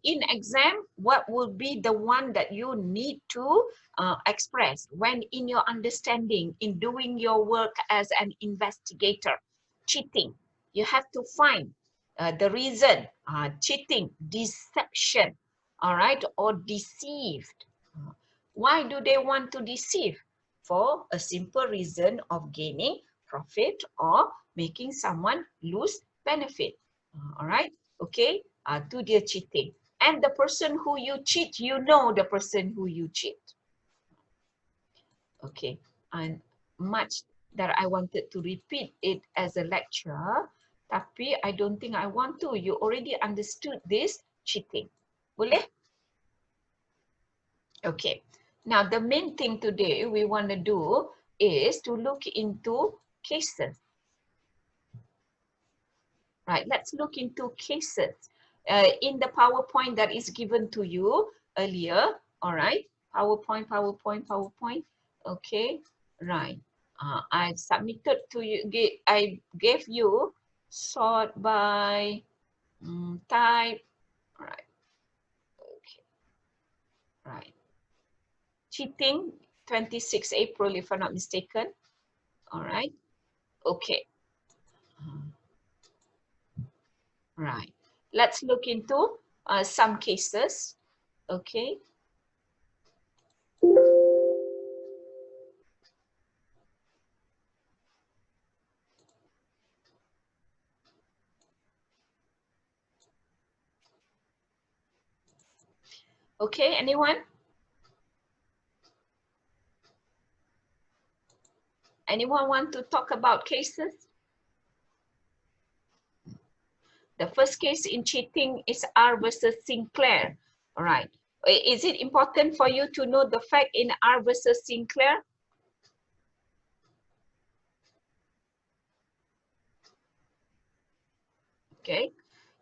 In exam, what will be the one that you need to express when in your understanding, in doing your work as an investigator? Cheating. You have to find the reason. Cheating, deception, all right, or deceived. Why do they want to deceive? For a simple reason of gaining profit or making someone lose benefit. All right, okay, to their cheating. And the person who you cheat, you know the person who you cheat. Okay, and much that I wanted to repeat it as a lecture, tapi I don't think I want to. You already understood this cheating. Boleh? Okay. Now, the main thing today we want to do is to look into cases. Right, let's look into cases. In the PowerPoint that is given to you earlier, all right? PowerPoint. Okay, right. I submitted to you, I gave you sort by type, right? Okay, right. Cheating, 26 April, if I'm not mistaken. All right. Okay. Right. Let's look into some cases. Okay. Okay, anyone? Anyone want to talk about cases? The first case in cheating is R versus Sinclair. All right. Is it important for you to know the fact in R versus Sinclair? Okay.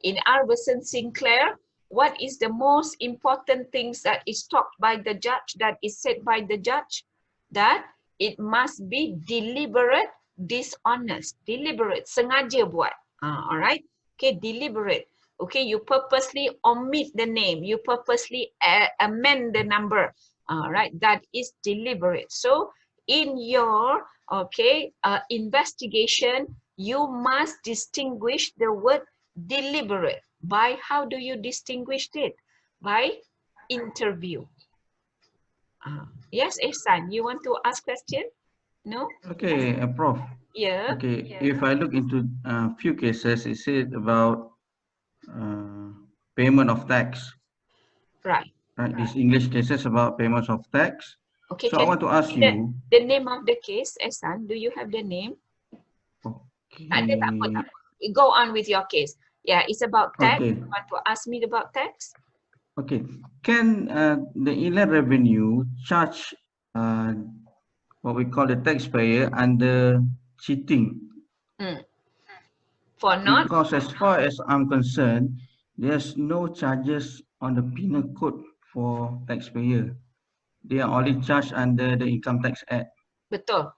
In R versus Sinclair, what is the most important things that is taught by the judge, that is said by the judge? That it must be deliberate, dishonest. Deliberate, sengaja buat. All right. Okay, deliberate. Okay, you purposely omit the name. You purposely amend the number. All right, that is deliberate. So in your, okay, investigation, you must distinguish the word deliberate. By how do you distinguish it? By interview. Yes, Ehsan, you want to ask question? No? Okay, Prof. Yeah. Okay, if I look into a few cases, it said about payment of tax. Right. Right, these English cases about payments of tax. Okay, So I can want to ask you you. the name of the case, Ehsan? Do you have the name? Okay. Go on with your case. Yeah, it's about tax. Okay. You want to ask me about tax? Okay. Can the inland revenue charge what we call the taxpayer under cheating? For not? Because as far as I'm concerned, there's no charges on the penal code for taxpayer. They are only charged under the Income Tax Act. Betul.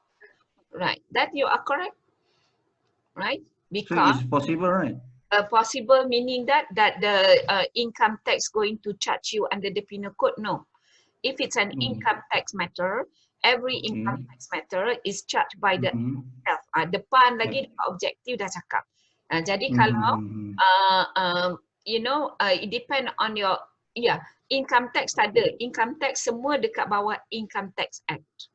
Right. That you are correct. Right? So Because it's possible, right? possible meaning that the income tax going to charge you under the penal code? No. If it's an income tax matter, every income tax matter is charged by the itself. Depan lagi objektif dah cakap. Jadi kalau you know, it depend on your income tax tak ada. Income tax semua dekat bawah Income Tax Act.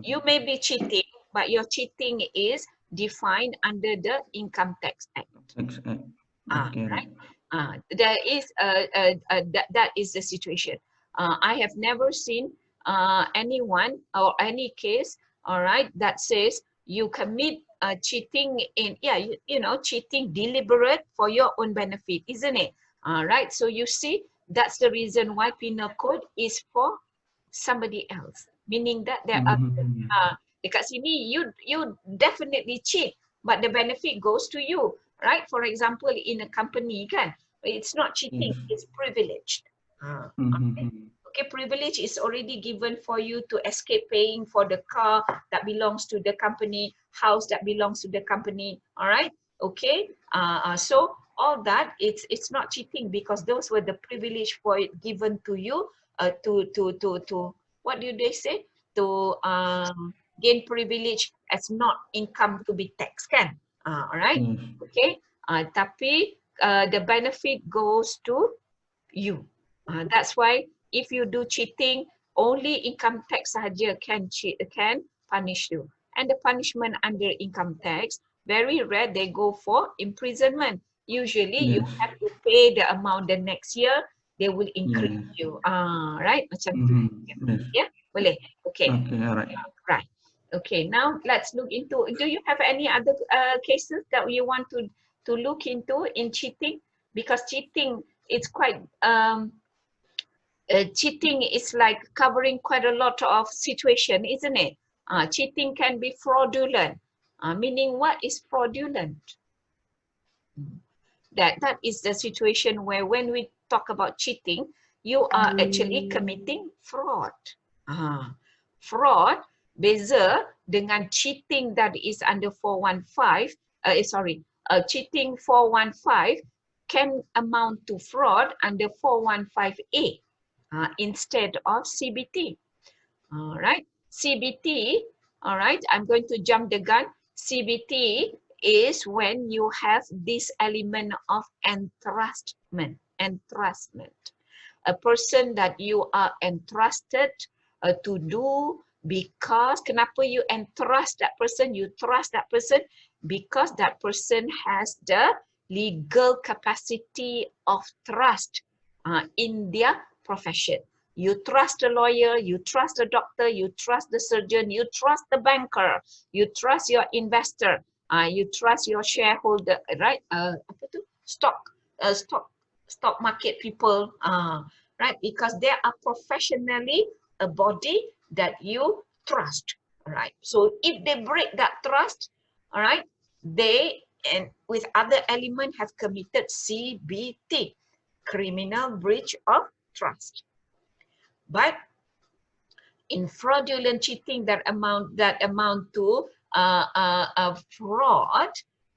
You may be cheating, but your cheating is defined under the Income Tax Act. Okay. Right? There is that is the situation. I have never seen anyone or any case, all right, that says you commit cheating in, you know, cheating deliberate for your own benefit, isn't it? All right. So you see, that's the reason why penal code is for somebody else, meaning that there are dekat sini you definitely cheat, but the benefit goes to you, right? For example, in a company kan, it's not cheating, it's privileged. Okay, privilege is already given for you to escape paying for the car that belongs to the company, house that belongs to the company, all right? Okay, so all that, it's not cheating, because those were the privilege for it given to you to what do they say, to gain privilege as not income to be taxed, kan? Alright, Yes. okay. Tapi the benefit goes to you. That's why if you do cheating, only income tax sahaja can punish you. And the punishment under income tax, very rare they go for imprisonment. Usually you Yes. have to pay the amount the next year, they will increase Yes. you. Right? Macam tu. Yes. Yeah, boleh. Okay, Okay, all right. right. Okay, now let's look into, do you have any other cases that you want to look into in cheating? Because cheating, it's quite cheating is like covering quite a lot of situation, isn't it? Cheating can be fraudulent. Meaning, what is fraudulent? That is the situation where when we talk about cheating, you are actually committing fraud. Fraud beza dengan cheating that is under 415. Cheating 415 can amount to fraud under 415A. Instead of CBT. All right, CBT, all right, I'm going to jump the gun. CBT is when you have this element of entrustment. A person that you are entrusted to do, because kenapa you entrust that person, you trust that person, because that person has the legal capacity of trust in their profession. You trust the lawyer, you trust the doctor, you trust the surgeon, you trust the banker, you trust your investor, you trust your shareholder, right? Apa tu? Stock market people, right? Because they are professionally a body that you trust, right? So if they break that trust, all right, they and with other element have committed CBT, criminal breach of trust. But in fraudulent cheating that amount to fraud,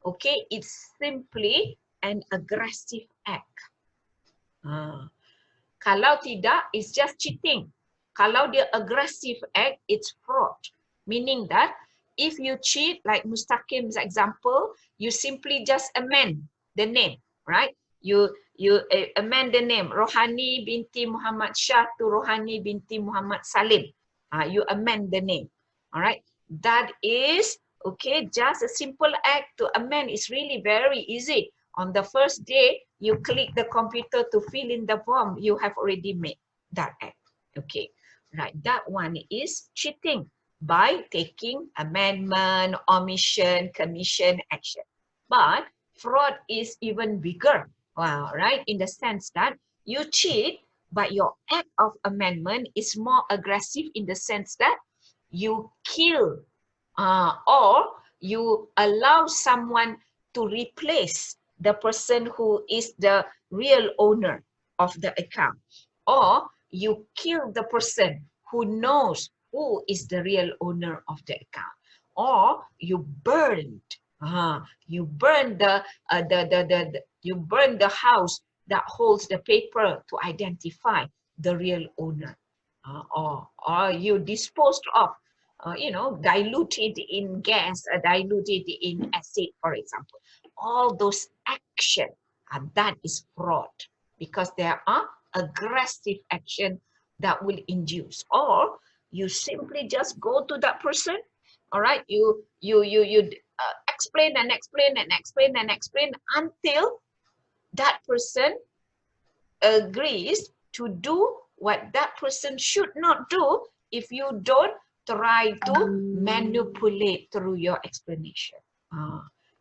okay, it's simply an aggressive act. Kalau tidak, it's just cheating. Kalau dia aggressive act, it's fraud. Meaning that if you cheat, like Mustaqim's example, you simply just amend the name, right? You amend the name, Rohani binti Muhammad Shah to Rohani binti Muhammad Salim. You amend the name, all right? That is, okay, just a simple act to amend. Is really very easy. On the first day, you click the computer to fill in the form, you have already made that act. Okay, right. That one is cheating by taking amendment, omission, commission, action. But fraud is even bigger, right? In the sense that you cheat, but your act of amendment is more aggressive in the sense that you kill or you allow someone to replace the person who is the real owner of the account, or you kill the person who knows who is the real owner of the account, or you burned you burn the house that holds the paper to identify the real owner, or you disposed of, diluted in gas, diluted in acid, for example. All those action, that is fraud, because there are aggressive action that will induce. Or you simply just go to that person, all right, you explain and explain and explain and explain until that person agrees to do what that person should not do if you don't try to manipulate through your explanation.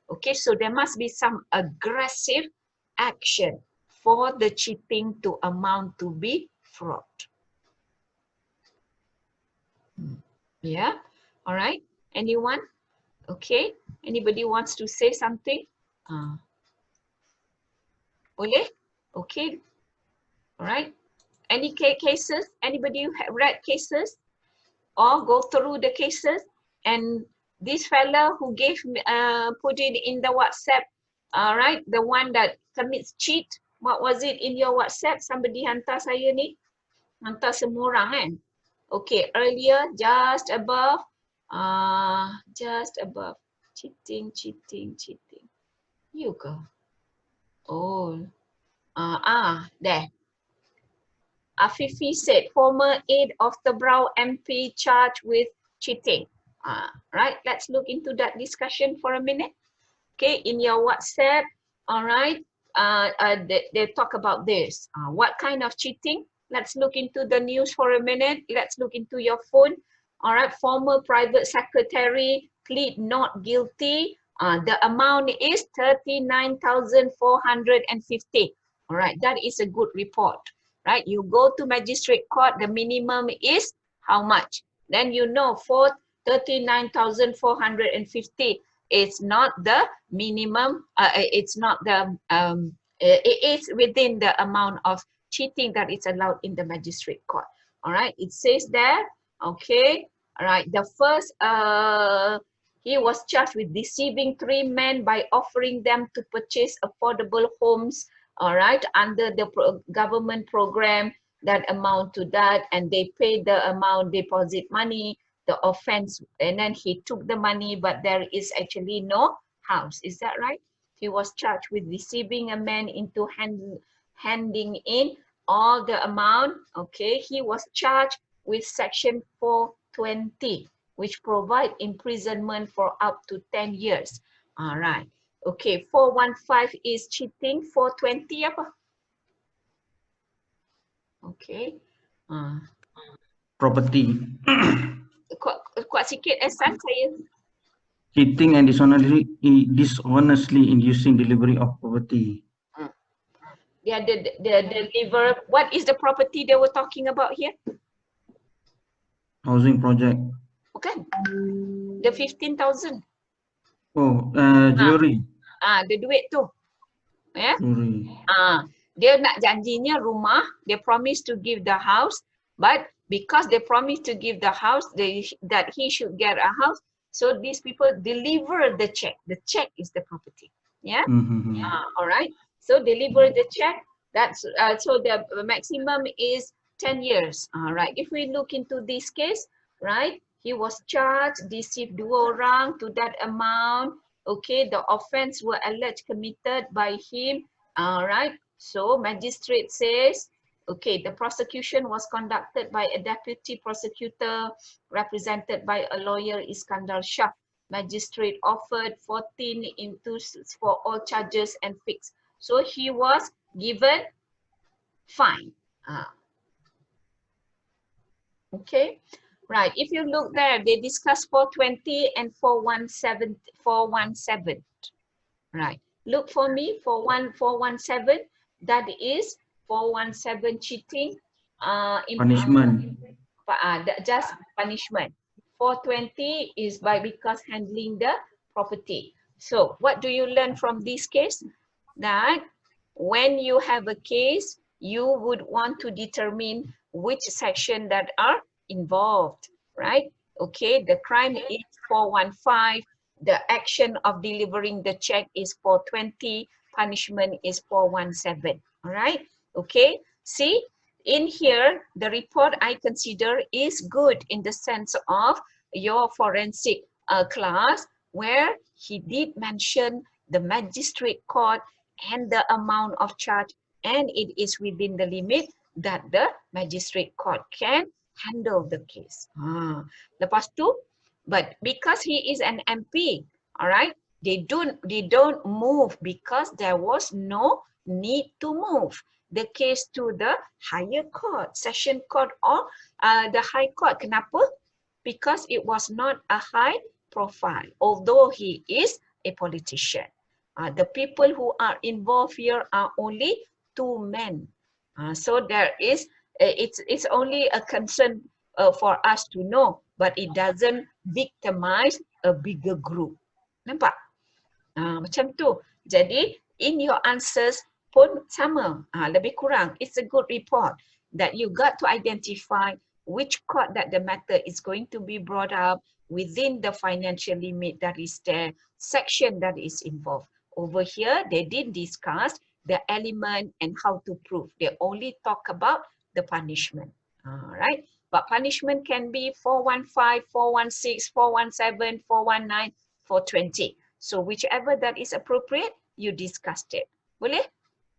Okay, so there must be some aggressive action for the cheating to amount to be fraud. Yeah, all right. Anyone? Okay, anybody wants to say something? Boleh? Okay, all right. Any cases? Anybody have read cases or go through the cases? And this fella who gave me, put it in the WhatsApp, All right, the one that commits cheat. What was it in your WhatsApp? Somebody hantar saya ni. Hantar semua orang kan. Okay, earlier, just above. Just above. Cheating, cheating, cheating. You go. Oh. There. Afifi said, former aide of the Brow MP charged with cheating. Right, let's look into that discussion for a minute. Okay, in your WhatsApp, all right, they talk about this. What kind of cheating? Let's look into the news for a minute. Let's look into your phone. All right, former private secretary plead not guilty. The amount is 39,450. All right, that is a good report, right? You go to magistrate court, the minimum is how much? Then you know for 39,450, it's not the minimum, it's not the, it is within the amount of cheating that is allowed in the magistrate court. All right, it says there, okay, all right, the first, he was charged with deceiving 3 men by offering them to purchase affordable homes, all right, under the government program that amount to that, and they paid the amount, deposit money, the offense, and then he took the money, but there is actually no house. Is that right? He was charged with deceiving a man into handing in all the amount. Okay, he was charged with section 420, which provide imprisonment for up to 10 years. All right. Okay, 415 is cheating. 420 apa? Okay. Property. Kuat sikit Ehsan saya. Cheating and dishonestly inducing delivery of property. Yeah, the deliver. What is the property they were talking about here? Housing project. Bukan. The 15,000. Oh, jewelry. The duit tu. Ya. Jewelry. Dia nak janjinya rumah, they promise to give the house, but because they promise to give the house, that he should get a house, so these people deliver the check. The check is the property. Yeah. All right. So deliver the check. That's so the maximum is 10 years. All right. If we look into this case, right, he was charged, deceived 2 orang to that amount. Okay, the offense were alleged committed by him. All right. So magistrate says, okay, the prosecution was conducted by a deputy prosecutor represented by a lawyer, Iskandar Shah. Magistrate offered 14 into for all charges and fixed. So he was given fine. Okay, right. If you look there, they discuss 420 and 417. 417. Right. Look for me for 417. That is 417 cheating. Punishment. Just punishment. 420 is because handling the property. So what do you learn from this case? That when you have a case, you would want to determine which section that are involved, right? Okay, the crime is 415. The action of delivering the check is 420. Punishment is 417. All right. Okay. See, in here, the report I consider is good in the sense of your forensic class, where he did mention the magistrate court and the amount of charge, and it is within the limit that the magistrate court can handle the case. Lepas tu, but because he is an MP, all right, they don't move because there was no need to move the case to the higher court, session court, or the high court. Kenapa? Because it was not a high profile, although he is a politician. The people who are involved here are only 2 men. So there is, it's only a concern for us to know, but it doesn't victimize a bigger group. Nampak? Macam tu. Jadi, in your answers pun sama. Lebih kurang. It's a good report that you got to identify which court that the matter is going to be brought up within the financial limit that is there, section that is involved. Over here, they didn't discuss the element and how to prove. They only talk about the punishment. All right. But punishment can be 415, 416, 417, 419, 420. So whichever that is appropriate, you discussed it. Boleh?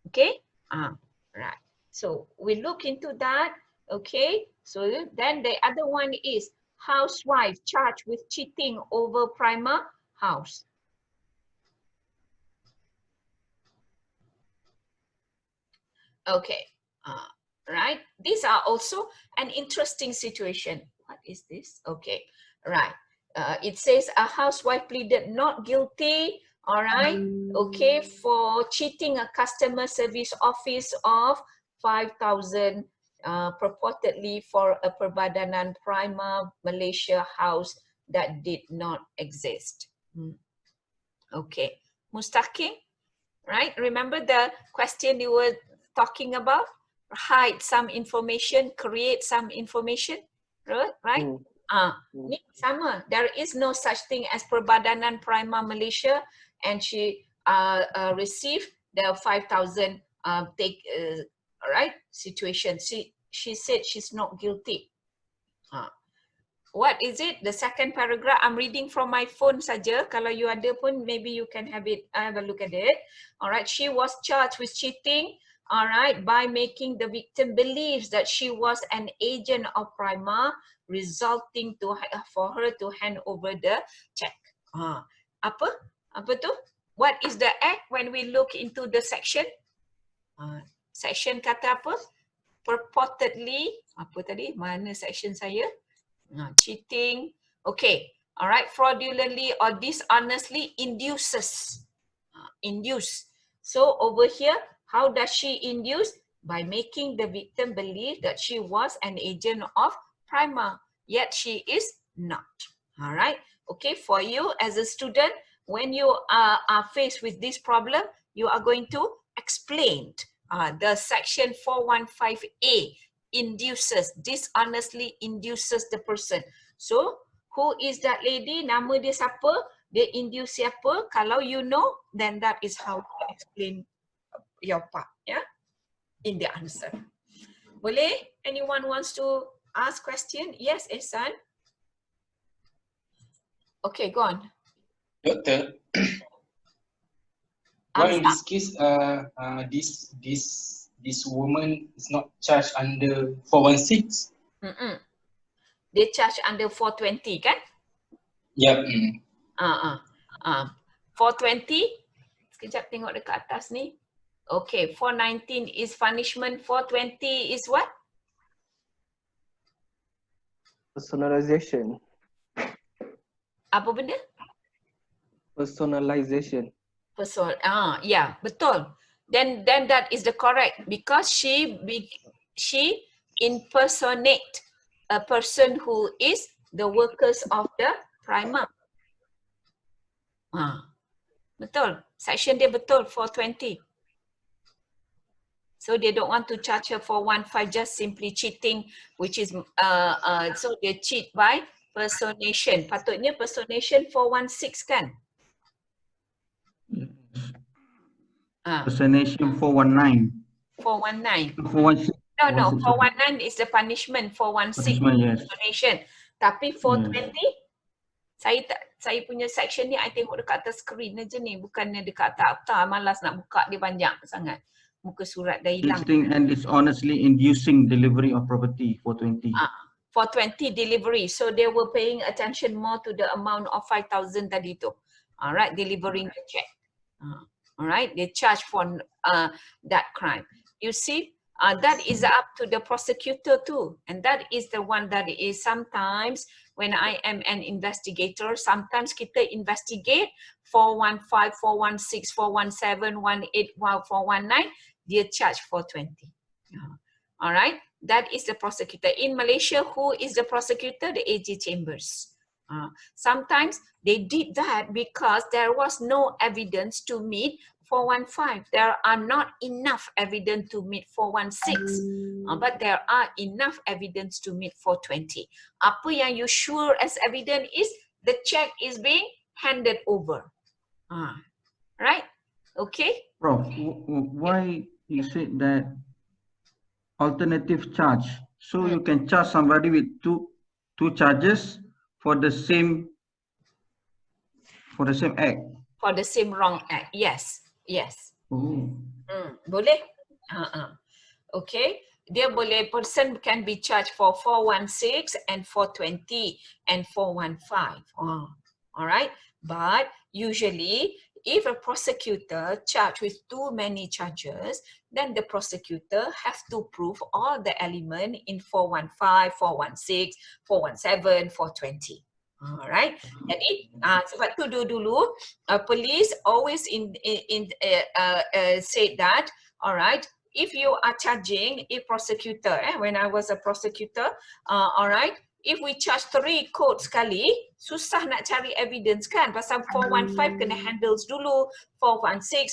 Okay. Right. So we look into that. Okay. So then the other one is housewife charged with cheating over primer house. Okay. Right. These are also an interesting situation. What is this? Okay. Right. It says a housewife pleaded not guilty. All right. Okay. For cheating a customer service office of 5,000 purportedly for a Perbadanan Prima Malaysia house that did not exist. Okay. Mustaqim, right? Remember the question you were talking about? Hide some information, create some information, right? Ni sama. There is no such thing as Perbadanan Prima Malaysia, and she received the 5,000 right situation. She said she's not guilty. What is it? The second paragraph. I'm reading from my phone saja. Kalau you ada pun, maybe you can have a look at it. All right. She was charged with cheating. All right, by making the victim believes that she was an agent of Prima, resulting for her to hand over the check. Apa tu? What is the act when we look into the section? Section kata apa? Purportedly. Apa tadi? Mana section saya? Cheating. Okay. All right. Fraudulently or dishonestly induces. Induce. So over here, how does she induce? By making the victim believe that she was an agent of Prima, yet she is not. All right. Okay. For you as a student, when you are faced with this problem, you are going to explain the section 415A. Induces, dishonestly induces the person. So, who is that lady? Nama dia siapa? Dia induce siapa? Kalau you know, then that is how to explain your part, yeah, in the answer. Boleh? Anyone wants to ask question? Yes, Ehsan. Okay, go on. Doctor, why in this case, this woman is not charged under 416? They charge under 420, kan? Yep. 420. Sekejap tengok dekat atas ni. Okay, 419 is punishment. 420 is what? Personalization. Apa benda? Personalization. Yeah, betul. Then that is the correct, because she impersonate a person who is the workers of the Prima. Betul. Section dia betul, 420. So they don't want to charge her 415, just simply cheating, which is so they cheat by personation. Patutnya personation 416 kan? Personation 419. 419. 416. No, 419 is the punishment. 416 yes. Donation. Tapi 420, saya punya section ni, I tengok dekat atas screen aja ni, bukannya dekat atas. Malas nak buka, dia banyak sangat. Muka surat dah hilang. Cheating and dishonestly inducing delivery of property, 420. 420 delivery. So they were paying attention more to the amount of 5,000 tadi tu. Alright, delivering the check. Alright, they charge for that crime. You see, that is up to the prosecutor too. And that is the one that is sometimes when I am an investigator, sometimes kita investigate 415, 416, 417, 18, 419, dia charge 420. All right, that is the prosecutor. In Malaysia, who is the prosecutor? The AG Chambers. Sometimes they did that because there was no evidence to meet 415. There are not enough evidence to meet 416, but there are enough evidence to meet 420. Apa yang you sure as evidence is the check is being handed over. Right? Okay. Prof, why you said that alternative charge? So you can charge somebody with two charges for the same act. For the same wrong act. Yes. Yes. Oh. Boleh? Okay. Dia boleh, person can be charged for 416 and 420 and 415. Alright. But usually, if a prosecutor charged with too many charges, then the prosecutor has to prove all the element in 415, 416, 417, 420. Alright. Jadi sebab tu dulu police always said that, alright, if you are charging a prosecutor, when I was a prosecutor, alright, if we charge 3 court sekali, susah nak cari evidence kan, pasal 415 kena handles dulu, 416,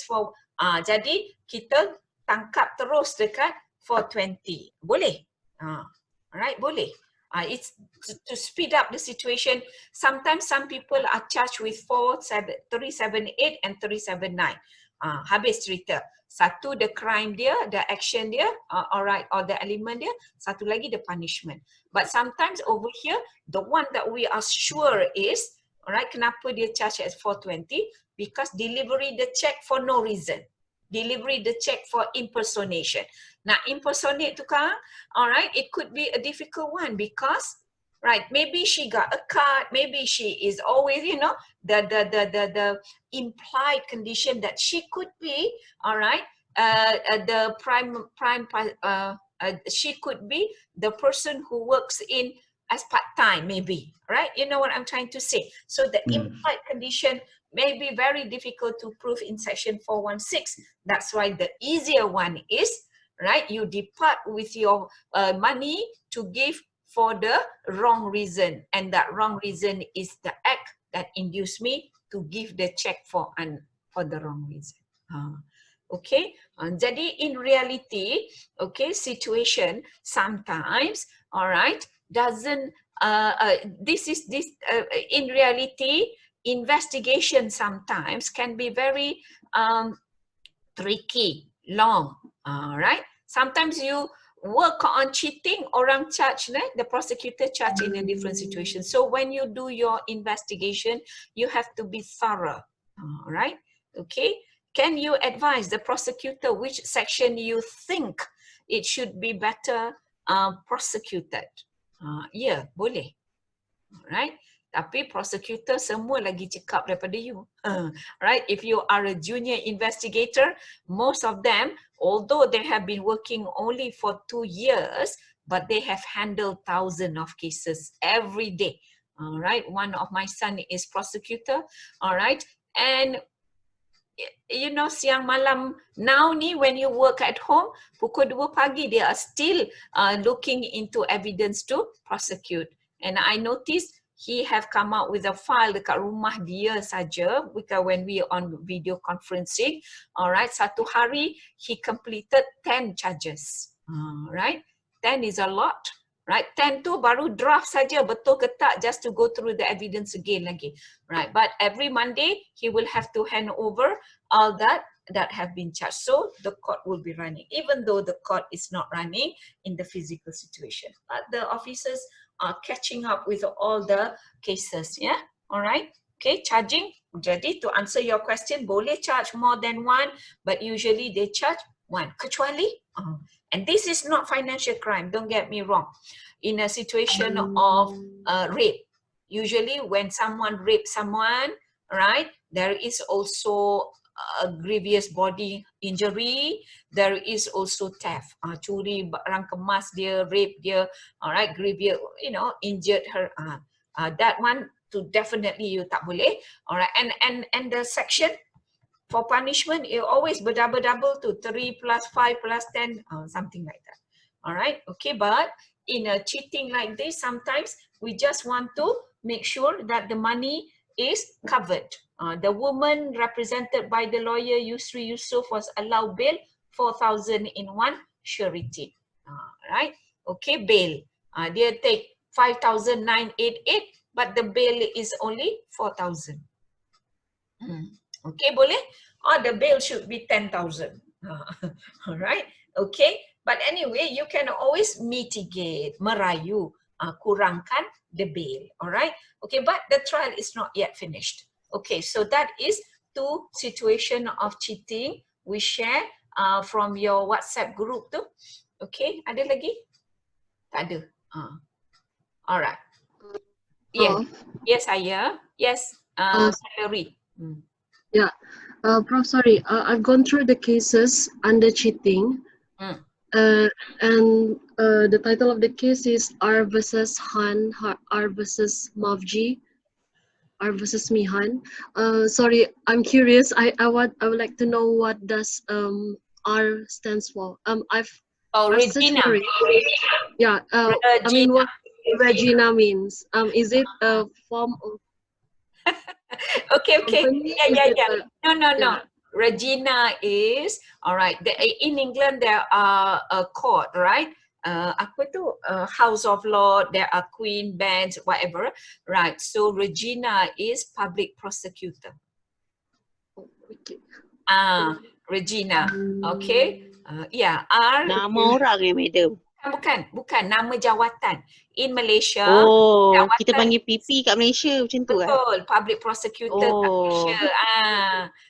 jadi kita tangkap terus dekat 420. Boleh? Alright, boleh. It's to speed up the situation. Sometimes some people are charged with 378 and 379. Habis cerita. Satu the crime dia, the action dia, alright, or the element dia. Satu lagi the punishment. But sometimes over here, the one that we are sure is, alright, kenapa dia charge as 420? Because delivery the check for no reason. Delivery the check for impersonation. Now, impersonate tu kan, alright, it could be a difficult one because, right, maybe she got a card, maybe she is always, you know, the implied condition that she could be, alright, the she could be the person who works in as part-time maybe, right? You know what I'm trying to say. So the implied condition may be very difficult to prove in section 416. That's why the easier one is, right, you depart with your money to give for the wrong reason, and that wrong reason is the act that induced me to give the check for the wrong reason. Okay, jadi in reality, okay, situation sometimes, all right, doesn't in reality, investigation sometimes can be very tricky, long, right? Sometimes you work on cheating, orang charge, right? The prosecutor charge in a different situation. So when you do your investigation, you have to be thorough, right? Okay. Can you advise the prosecutor which section you think it should be better prosecuted? Yeah, boleh. Right? Tapi prosecutor semua lagi cekap daripada you. Right? If you are a junior investigator, most of them, although they have been working only for 2 years, but they have handled thousands of cases every day. All right? One of my son is prosecutor. All right? And you know, siang malam now ni, when you work at home, pukul 2 pagi, they are still looking into evidence to prosecute. And I noticed he have come out with a file dekat rumah dia saja, because when we on video conferencing, all right, satu hari he completed 10 charges, right? 10 is a lot, right? 10 tu baru draft saja, betul ke tak, just to go through the evidence again lagi, right? But every Monday he will have to hand over all that have been charged. So the court will be running, even though the court is not running in the physical situation. But the officers are catching up with all the cases, yeah? All right, okay, charging. Jadi to answer your question, boleh charge more than one, but usually they charge one. Kecuali, and this is not financial crime, don't get me wrong. In a situation of rape, usually when someone rapes someone, right, there is also a grievous body injury, there is also theft, curi barang kemas dia, rape dia, alright, grievous, you know, injured her, that one to definitely you tak boleh, alright, and the section for punishment, you always berdouble to 3 plus 5 plus 10, something like that, alright, okay. But in a cheating like this, sometimes we just want to make sure that the money is covered. The woman represented by the lawyer Yusri Yusuf was allowed bail 4,000 in one surety. Right? Okay, bail. Dia take 5,988, but the bail is only 4,000. Okay, boleh? or the bail should be 10,000. All right, okay. But anyway, you can always mitigate, merayu, kurangkan the bail. All right, okay. But the trial is not yet finished. Okay, so that is two situation of cheating we share from your WhatsApp group tu. Okay, ada lagi? Tak ada. Alright. Yes, yes, saya. Yes, Valerie. Yeah, Prof, sorry, I've gone through the cases under cheating, and the title of the case is R versus Han, R versus Mavji, R versus Mihan. Sorry, I'm curious. I would like to know what does R stands for. I've searched Regina. for it. Yeah. I mean, what Regina means. Is it a form of Okay. company? Yeah. No. Regina is all right. In England there are a court, right? Apa tu? House of Law. There are Queen, Bench, whatever, right? So Regina is public prosecutor. Regina. Okay. Yeah. Nama orang madam. Bukan nama jawatan. In Malaysia, Oh, jawatan, kita panggil PP kat Malaysia macam tu kan? betul, public prosecutor kat Malaysia.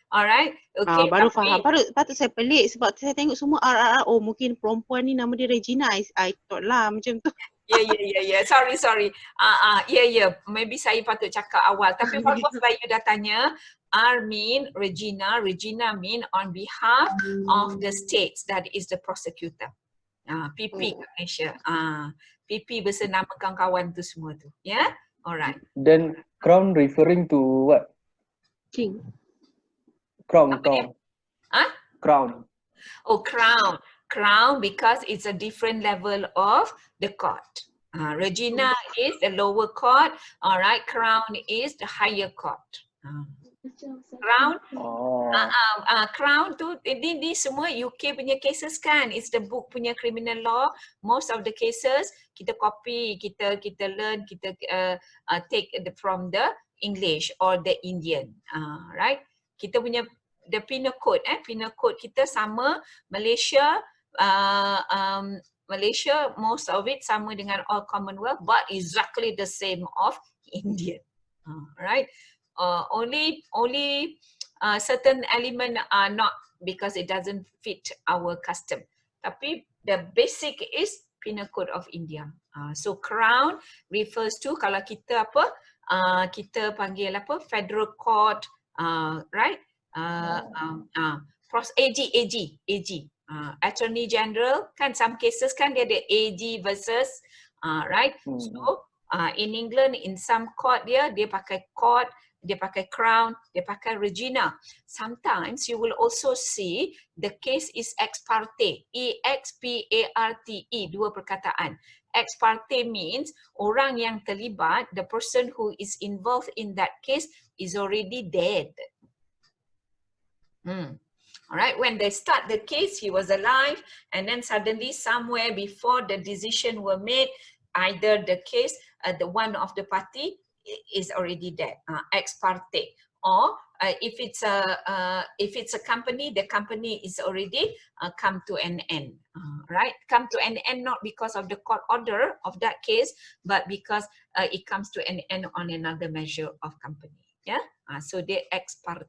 Alright. Okay. Baru faham. Patut saya pelik sebab saya tengok semua RRR. Oh, mungkin perempuan ni nama dia Regina. I thought lah macam tu. Yeah. Sorry. Maybe saya patut cakap awal. Tapi walaupun sebab you dah tanya, R mean Regina. Regina mean on behalf of the states, that is the prosecutor. PP kat Malaysia. PP bersama kawan-kawan tu semua tu. Yeah? Alright. Then crown referring to what? King. Crown. Huh? Crown. Oh, crown. Crown because it's a different level of the court. Regina is the lower court. Alright. Crown is the higher court. Crown. Crown tu ini semua UK punya cases kan. It's the book punya criminal law. Most of the cases kita copy, kita learn, kita take from the English or the Indian. Right? Kita punya the penal code penal code kita sama. Malaysia Malaysia most of it sama dengan all Commonwealth but exactly the same of Indian. Right? Only certain element are not because it doesn't fit our custom. Tapi the basic is Penal Code of India. So crown refers to kalau kita kita panggil federal court, right? AG. Attorney General kan some cases kan dia ada AG versus right? So in England in some court dia pakai court, dia pakai crown, dia pakai Regina. Sometimes you will also see the case is ex parte, EXPARTE, dua perkataan. Ex parte means orang yang terlibat, the person who is involved in that case is already dead. Alright, when they start the case, he was alive, and then suddenly somewhere before the decision were made, either the case, the one of the party is already dead, ex parte, or if it's a company, the company is already come to an end, right? Come to an end not because of the court order of that case, but because it comes to an end on another measure of company. Yeah, so they ex parte.